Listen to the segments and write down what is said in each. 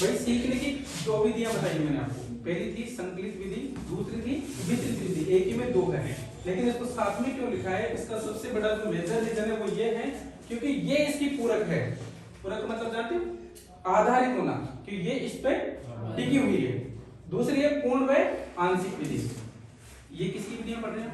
भाई सीखने की दो विधियां बताई मैंने आपको। पहली थी संकलित विधि, दूसरी थी वितरित विधि। एक ही में दो है, लेकिन इसको साथ में क्यों लिखा है? इसका सबसे बड़ा जो मेजर रीजन है वो ये है क्योंकि ये इसकी पूरक है। पूरक मतलब जानते हो? आधारित होना, कि ये इस पे टिकी हुई है। दूसरी है पूर्ण व आंशिक विधि। ये किसकी विधियां पढ़ रहे हैं?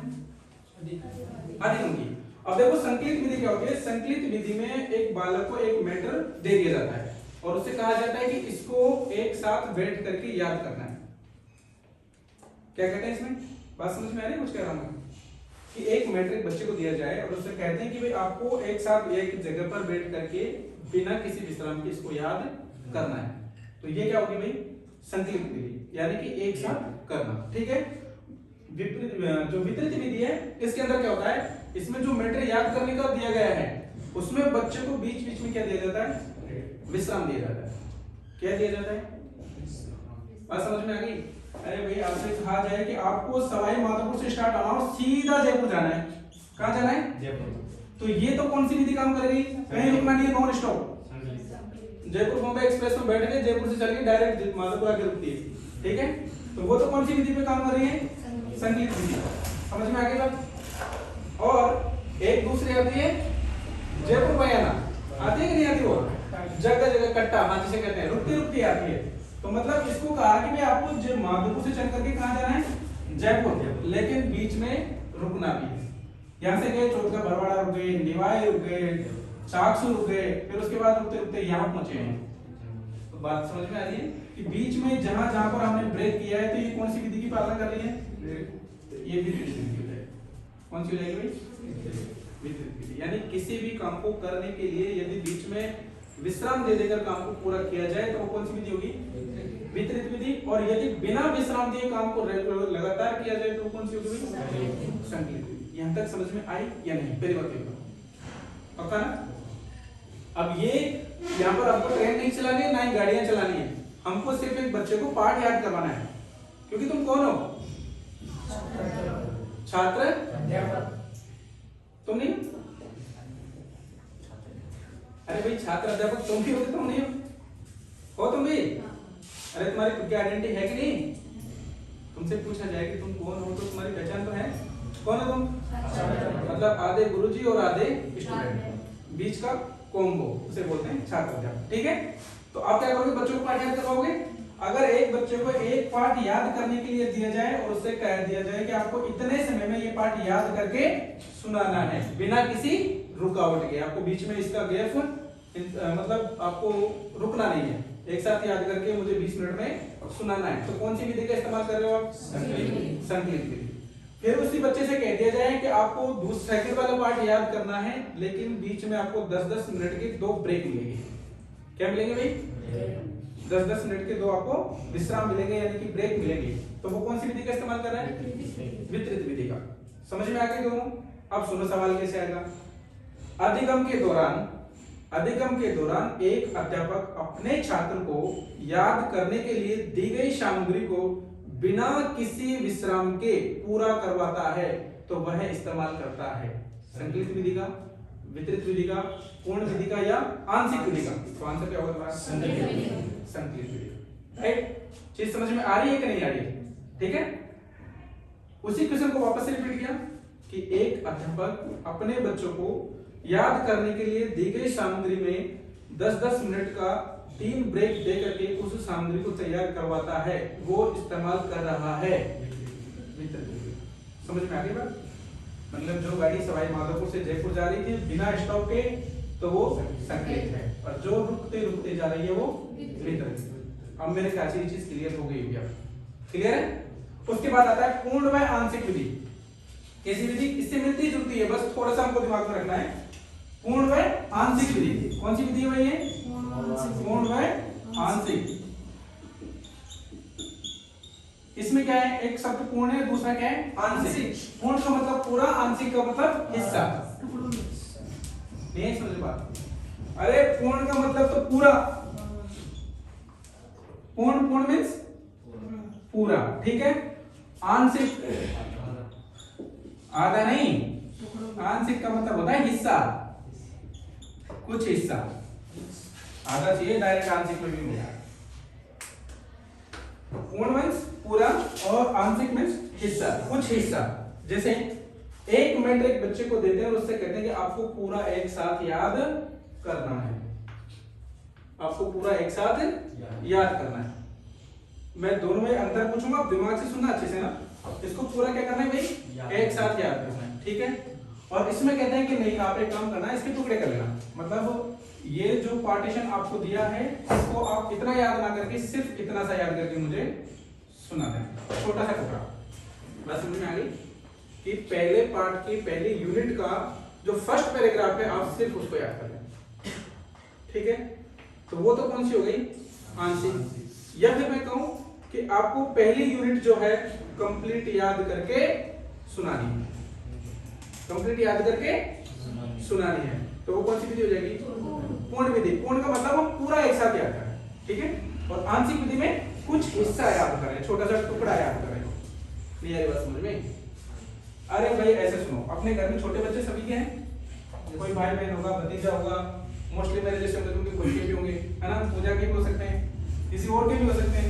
अधिगम की। अब देखो संकलित विधि क्या होती है? संकलित विधि में एक बालक को एक मैटर दे दिया जाता है और उससे कहा जाता है कि इसको एक साथ बैठ करके याद करना है। क्या कहते हैं इसमें? बात समझ में आ रही है? कुछ कह रहा हूं कि एक मैटर एक बच्चे को दिया जाए और उससे कहते हैं कि भाई आपको एक साथ एक जगह पर बैठ करके बिना किसी विश्राम के इसको याद करना है। तो ये क्या होगी भाई? संकलित विधि, यानी कि एक साथ करना। ठीक है। जो वितरित विधि है इसके अंदर क्या होता है? इसमें जो मैटर याद करने का दिया गया है उसमें बच्चे को बीच बीच में क्या दिया जाता है? विश्राम दिया जाता है। क्या दिया जाता है? बात समझ में आ गई? अरे भाई आपसे कहा जाए कि आपको सवाई माधोपुर से स्टार्ट आना और सीधा जयपुर जाना है। कहाँ जाना है? जयपुर। तो ये तो कौन सी विधि काम करेगी? कहीं रुकना नहीं है, non stop. Jaipur Bombay express में बैठ गए, जयपुर से चल के डायरेक्ट माधोपुर आके रुकती है। ठीक है। तो वो तो कौन सी विधि पे काम कर रही है? संकलित विधि। समझ में आ गई बात? और एक दूसरी आती है जयपुर बयाना। आती है कि नहीं आती? वो जगह जगह कट्टा, हाँ जिसे कहते हैं, रुकती रुकती आती है। तो मतलब इसको कहा कि भाई आपको माधोपुर से चल करके कहाँ जाना है? जयपुर। लेकिन बीच में रुकना भी है। यहाँ से गए चौथ का बरवाड़ा रुक गए, निवाई रुक गए, चाकसू रुक गए, फिर उसके बाद रुकते रुकते यहाँ पहुंचे हैं। तो बात समझ में आ रही है कि बीच में जहां जहां पर हमने ब्रेक किया है तो ये कौन सी विधि की पालना कर रही है? ये वितरित विधि हो जाएगी। कौन सी हो जाएगी भाई? वितरित विधि। यानी किसी भी काम को करने के लिए यदि बीच में विश्राम दे देकर काम को पूरा किया जाए तो वो कौन सी विधि होगी? वितरित विधि। और यदि बिना विश्राम दिए काम को लगातार किया जाए तो कौन सी होगी? संकलित विधि। यहां तक समझ में आई या नहीं? पहली बात पक्का ना? अब ये यहाँ पर आपको ट्रेन नहीं चलानी है, ना ही गाड़ियां चलानी है। हमको सिर्फ एक बच्चे को पाठ याद करवाना है। क्योंकि तुम कौन हो? छात्र, तुम नहीं? अरे भाई छात्र अध्यापक तुम भी हो कि तुम नहीं हो तुम भी? अरे तुम्हारी खुद की आइडेंटिटी है कि नहीं? तुमसे पूछा जाए कि तुम कौन हो तो तुम्हारी पहचान तो है। कौन है तुम? मतलब आधे गुरुजी और आधे स्टूडेंट, बीच का कॉम्बो उसे बोलते हैं छात्र अध्यापक। ठीक है। तो आप क्या करोगे? बच्चों को पाठ याद करवाओगे। अगर एक बच्चे को एक पाठ याद करने के लिए दिया जाए और उससे कह दिया जाए कि आपको इतने समय में ये पाठ याद करके सुनाना है बिना किसी रुकावट के, आपको बीच में इसका गैप मतलब आपको रुकना नहीं है, एक साथ याद करके मुझे 20 मिनट में सुनाना है, तो कौन सी विधि का इस्तेमाल कर रहे हो आप? संकलित विधि। फिर उसी बच्चे से कह दिया जाए कि आपको दूसरा सेकंड वाला पार्ट याद करना है लेकिन बीच में आपको 10-10 मिनट के 2 ब्रेक मिलेंगे। क्या मिलेंगे भाई? 10-10 मिनट के 2 आपको विश्राम मिलेंगे, यानी कि ब्रेक मिलेंगे। तो वो कौन सी विधि का इस्तेमाल कर रहा है? वितरित विधि का। समझ में आ गया दोनों? अब सुनो सवाल कैसे आएगा। अधिगम के दौरान एक अध्यापक अपने छात्र को याद करने के लिए दी गई सामग्री को बिना किसी विश्राम के पूरा करवाता है तो वह इस्तेमाल करता है संकलित विधि का, वितरित विधि का, पूर्ण विधि का या आंशिक विधि का। तो आंसर क्या होगा? संकलित विधि। राइट? चीज समझ में आ रही है कि नहीं आ रही है? ठीक है। उसी क्वेश्चन को वापस से रिपीट किया कि एक अध्यापक अपने बच्चों को याद करने के लिए दी गई सामग्री में 10-10 मिनट का 3 ब्रेक दे करके उस सामग्री को तैयार करवाता है, वो इस्तेमाल कर रहा है। समझ में आ गई बात? मतलब जो गाड़ी सवाई माधोपुर से जयपुर जा रही थी बिना स्टॉप के तो वो संकलित है, और जो रुकते रुकते जा रही है वो वितरित। अब मेरे ख्याल से ये चीज क्लियर हो गई होगी। अब क्लियर है? उसके बाद आता है पूर्ण व आंशिक विधि। कैसी विधि? इससे मिलती जुलती है, बस थोड़ा सा हमको दिमाग में रखना है। पूर्ण व आंशिक विधि कौन सी विधि है भाई? ये पूर्ण व आंशिक। इसमें क्या है? एक शब्द पूर्ण है, दूसरा क्या है? आंशिक। पूर्ण का मतलब पूरा, आंशिक का मतलब हिस्सा। नहीं समझ बात? अरे पूर्ण का मतलब तो पूरा, पूर्ण मीन्स पूरा। ठीक है। आंशिक आधा नहीं, आंशिक का मतलब होता है हिस्सा, कुछ हिस्सा। आधा चाहिए डायरेक्ट आंशिक में भी मिला। पूर्ण मीन्स पूरा और आंशिक मीन्स हिस्सा, कुछ हिस्सा। जैसे एक मिनट एक बच्चे को देते हैं और उससे कहते हैं कि आपको पूरा एक साथ याद करना है, आपको पूरा एक साथ याद करना है। मैं दोनों में अंतर पूछूंगा, दिमाग से सुनना अच्छे से ना। इसको पूरा क्या करना है भाई, एक साथ याद करना है, ठीक है। और इसमें कहते हैं कि नहीं आप एक काम करना है, इसके टुकड़े कर लेना। मतलब ये जो पार्टीशन आपको दिया है इसको आप इतना याद ना करके सिर्फ इतना सा याद करके मुझे सुना दें, छोटा सा टुकड़ा। बस समझ में आ गई कि पहले पार्ट की पहली यूनिट का जो फर्स्ट पैराग्राफ है आप सिर्फ उसको याद कर लें, ठीक है। तो वो तो कौन सी हो गई, आंशिक। या फिर मैं कहूं कि आपको पहली यूनिट जो है कंप्लीट याद करके सुनानी है, कंप्लीट याद करके सुनानी है। तो वो कौन सी विधि हो जाएगी, पूर्ण विधि। पूर्ण का मतलब हम पूरा एक साथ याद करें, ठीक है। और आंशिक विधि में कुछ हिस्सा याद करें, छोटा सा टुकड़ा याद करें। क्लियर बात समझ में। अरे भाई ऐसे सुनो, अपने घर में छोटे बच्चे सभी के हैं, कोई भाई बहन होगा, भतीजा होगा, मोस्टली मेरे जैसे होंगे, उनके खुद के भी होंगे, है ना, पूजा के भी हो सकते हैं, किसी और के भी हो सकते हैं,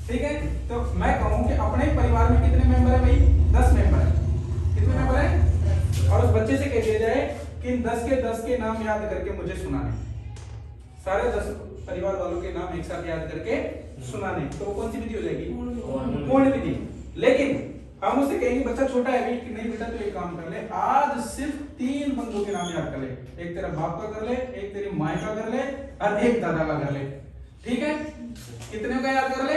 ठीक है। तो मैं कहूँ कि अपने परिवार में कितने मेंबर है भाई, 10 मेंबर है। कितने मेंबर है, और उस बच्चे से कह दिया जाए कि इन 10 के नाम याद करके मुझे सुनाने, सारे 10 परिवार वालों के नाम एक साथ याद करके सुनाने। तो कौन सी विधि हो जाएगी, पूर्ण विधि। लेकिन हम उससे कहेंगे बच्चा छोटा है अभी कि नहीं बेटा तू एक काम कर ले, आज सिर्फ 3 बंदों के नाम याद कर ले, एक तेरा बाप का कर ले, एक तेरी माँ का कर ले और एक दादा का कर ले, ठीक है। कितने का याद कर ले,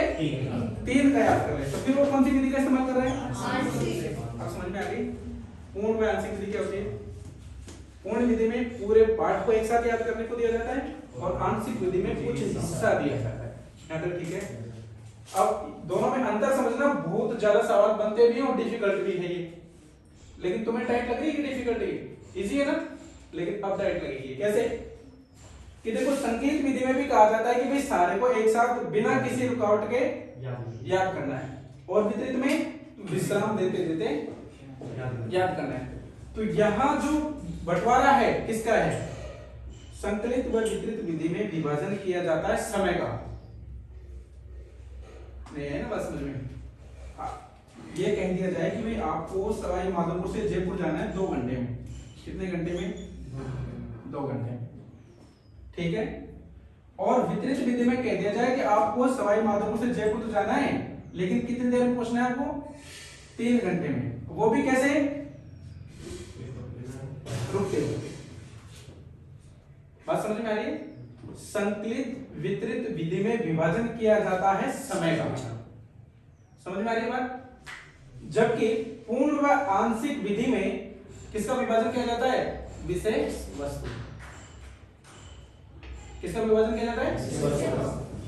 3 का याद कर ले। तो फिर वो कौन सी विधि का इस्तेमाल कर रहे हैं, आप समझ में आ गई। पूर्ण व आंशिक विधि क्या होती है, पूर्ण विधि में पूरे पाठ को एक साथ याद करने को दिया जाता है और आंशिक विधि में कुछ हिस्सा दिया जाता है, यहाँ तक ठीक है। अब दोनों में अंतर समझना, बहुत ज्यादा सवाल बनते भी हैं और डिफिकल्ट भी है ये। लेकिन तुम्हें टाइट लग रही है कि डिफिकल्ट है, इजी है ना, लेकिन अब टाइट लगेगी। कैसे कि देखो संकेत विधि में भी कहा जाता है कि भाई सारे को एक साथ बिना किसी रुकावट के याद करना है, और वितरित में विश्राम देते देते याद करना है। तो यहाँ जो बंटवारा है किसका है, संकलित व वितरित विधि में विभाजन किया जाता है समय का, नहीं है ना बात समझ में। ये कह दिया जाए कि भाई आपको सवाई माधोपुर से जयपुर जाना है 2 घंटे में, कितने घंटे में, 2 घंटे में, ठीक है। और वितरित विधि में कह दिया जाए कि आपको सवाई माधोपुर से जयपुर तो जाना है, लेकिन कितनी देर में पहुंचना है आपको, 3 घंटे में, वो भी कैसे, रुकते हुए। बात समझ में आ रही है। संकलित वितरित विधि में विभाजन किया जाता है समय का, समझ में आ रही है बात। जबकि पूर्ण व आंशिक विधि में किसका विभाजन किया जाता है, विषय वस्तु। किसका विभाजन किया जाता है,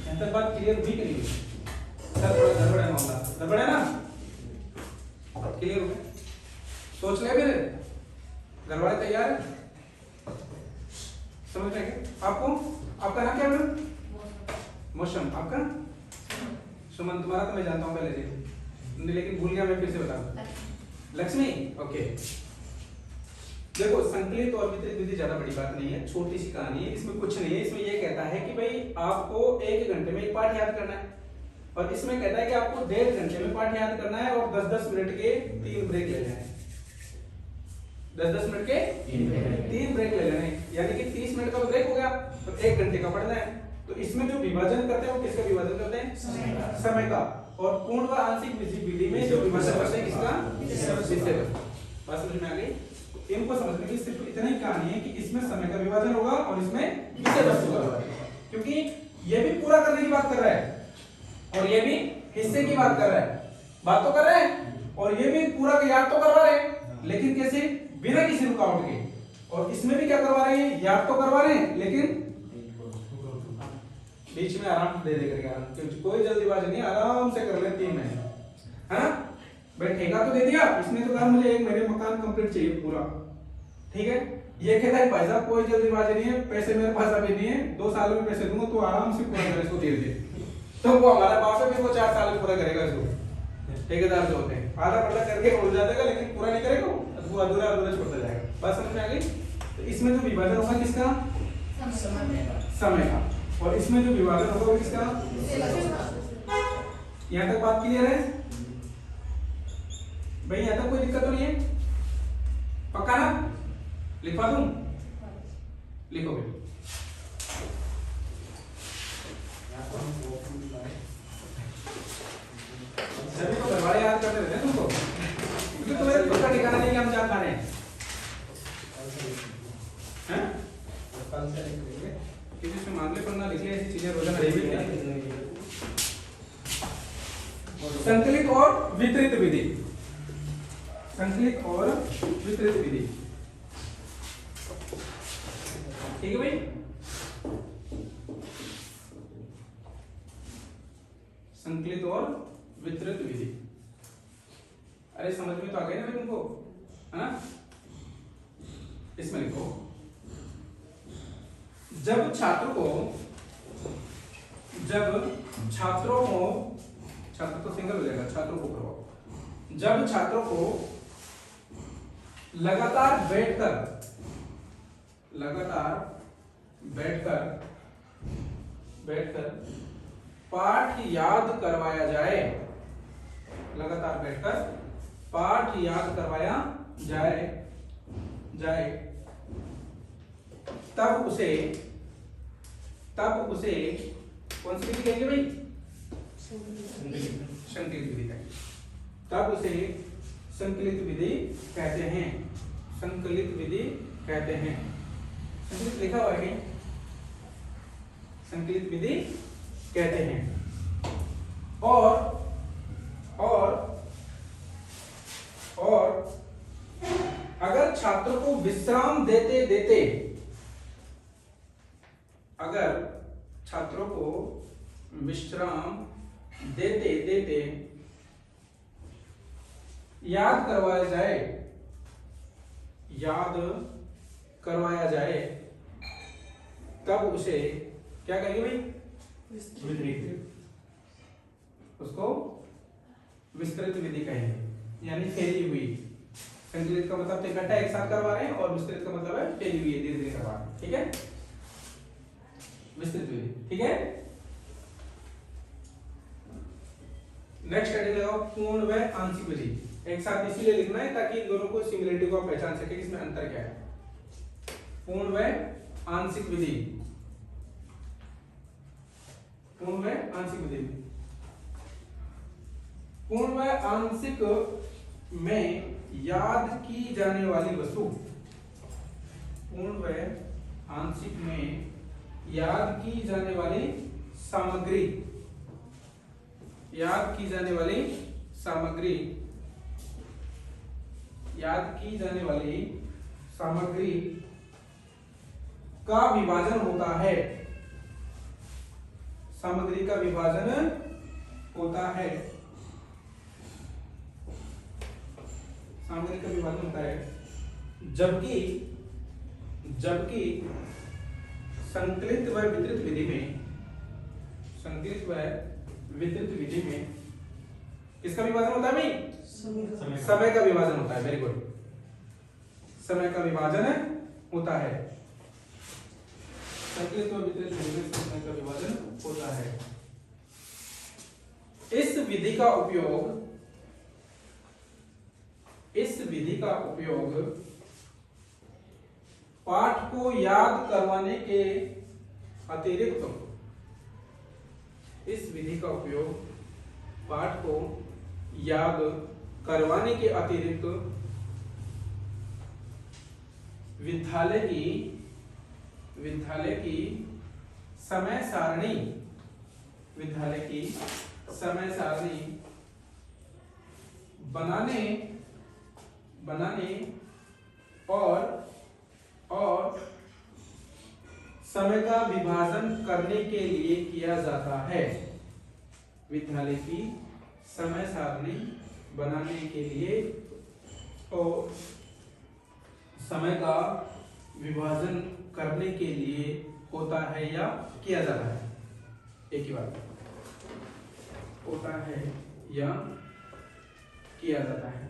यहां तक बात क्लियर हुई कि नहीं, सर थोड़ा गड़बड़ है मामला, गड़बड़ है ना, क्लियर हो गया, सोच ले फिर, गड़बड़ तैयार है, समझ में क्या। आपको आपका नाम क्या है, मौसम, आपका सुमन, तुम्हारा तो मैं जानता हूँ पहले से, लेकिन भूल गया मैं, फिर से बता, लक्ष्मी, ओके। देखो संकलित और वितरित विधि ज्यादा बड़ी बात नहीं है, छोटी सी कहानी है, इसमें कुछ नहीं है। इसमें यह कहता है कि भाई आपको 1 घंटे में एक पाठ याद करना है, और इसमें कहता है कि आपको 1.5 घंटे में पाठ याद करना है, और 10-10 मिनट के 3 ब्रेक ले लेने हैं, 10-10 मिनट के 3 ब्रेक ले लेने, यानी कि 30 मिनट का ब्रेक हो गया, तो 1 घंटे का पढ़ना है। तो इसमें जो विभाजन करते हैं वो किसका विभाजन करते हैं, समय का। और पूर्ण व आंशिक विधि में जो विभाजन करते हैं किसका, विषय का। बात समझ में आ गई। इनको समझने की सिर्फ इतना ही कहानी है कि इसमें समय का विभाजन होगा और इसमें विषय वस्तु का, क्योंकि ये भी पूरा करने की बात कर रहा है और ये भी हिस्से की बात कर रहा है, बात तो कर रहे हैं, और ये भी पूरा याद तो करवा रहे हैं, लेकिन कैसे, बिना किसी रुकावट के। और इसमें भी क्या करवा रहे हैं, याद तो करवा रहे हैं, लेकिन बीच में आराम दे देकर, कोई जल्दीबाजी नहीं, आराम से कर ले 3 महीने, है ना। भाई ठेका तो दे दिया, इसने तो कहा मुझे 1 महीने मकान कंप्लीट चाहिए पूरा, ठीक है। ये कहता है भाई साहब कोई जल्दीबाजी नहीं है, पैसे मेरे पास अभी नहीं है, 2 साल में पैसे दूंगा, तो आराम से पूरा कर इसको दे दे। तो वो हमारा बाप है, फिर वो 4 साल में पूरा करेगा इसको। ठेकेदार जो होते हैं आधा पल्ला करके उड़ जाएगा, लेकिन पूरा नहीं करेगा, वो अधूरा अधूरा छोड़ता जाएगा। बात समझ में आ गई। तो इसमें जो विभाजन होगा किसका, समय का, और इसमें जो विभाजन होगा किसका, यहाँ तक बात क्लियर है भाई? यहाँ तक कोई दिक्कत तो नहीं है? पक्का ना? लिखवा दूं? लिखो भाई। सभी को घर वाले याद करते रहते हैं तुमको, क्योंकि तुम्हें खुद का ठिकाना नहीं कि हम क्या खा रहे हैं। कल से लिख लेंगे, किसी से मांगले पर ना लिख ले, ऐसी चीजें रोजाना नहीं। संकलित और वितरित विधि, संकलित और वितरित विधि, ठीक है भाई? संकलित और वितरित विधि, अरे समझ में तो आ गई ना भाई तुमको, है ना? इसमें लिखो, जब छात्रों को छात्र तो सिंगल हो जाएगा, छात्रों को करो। जब छात्रों को लगातार बैठकर पाठ याद करवाया जाए, लगातार बैठकर पाठ याद करवाया जाए, तब उसे कौन सी विधि कहेंगे भाई? संकलित विधि कहेंगे। तब उसे संकलित विधि कहते हैं, संकलित विधि कहते हैं। संकलित लिखा हुआ है कहीं? संकलित विधि कहते हैं। और अगर छात्र को विश्राम देते देते, अगर छात्रों को विश्राम देते देते याद करवाया जाए, तब उसे क्या कहेंगे भाई? उसको विस्तृत विधि कहेंगे, यानी फैली हुई। संकलित का मतलब इकट्ठा एक साथ करवा रहे हैं, और विस्तृत का मतलब है फैली हुई, धीरे धीरे करवा रहे हैं, ठीक है? विस्तृत विधि, ठीक है? नेक्स्ट हेडिंग लगाओ, पूर्ण व आंशिक विधि। एक साथ इसीलिए लिखना है ताकि इन दोनों को सिमिलरिटी को आप पहचान सके, इसमें अंतर क्या है। पूर्ण व आंशिक विधि, पूर्ण व आंशिक विधि। पूर्ण व आंशिक में याद की जाने वाली वस्तु, पूर्ण व आंशिक में याद की जाने वाली सामग्री, याद की जाने वाली सामग्री का विभाजन होता है, सामग्री का विभाजन होता है, सामग्री का विभाजन होता है। जबकि संकलित व वितरित विधि में, संकलित व वितरित विधि में किसका विभाजन होता है भाई? समय का विभाजन होता है। वेरी गुड, समय का विभाजन होता है। संकलित व वितरित विधि में समय का विभाजन होता है। इस विधि का उपयोग पाठ को याद करवाने के अतिरिक्त, इस विधि का उपयोग पाठ को याद करवाने के अतिरिक्त विद्यालय की समय सारणी बनाने और समय का विभाजन करने के लिए किया जाता है। विद्यालय की समय सारणी बनाने के लिए और समय का विभाजन करने के लिए होता है या किया जाता है। एक ही बात, होता है या किया जाता है।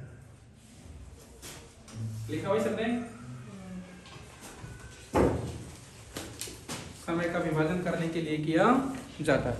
लिखा हुआ सबने? समय का विभाजन करने के लिए किया जाता है।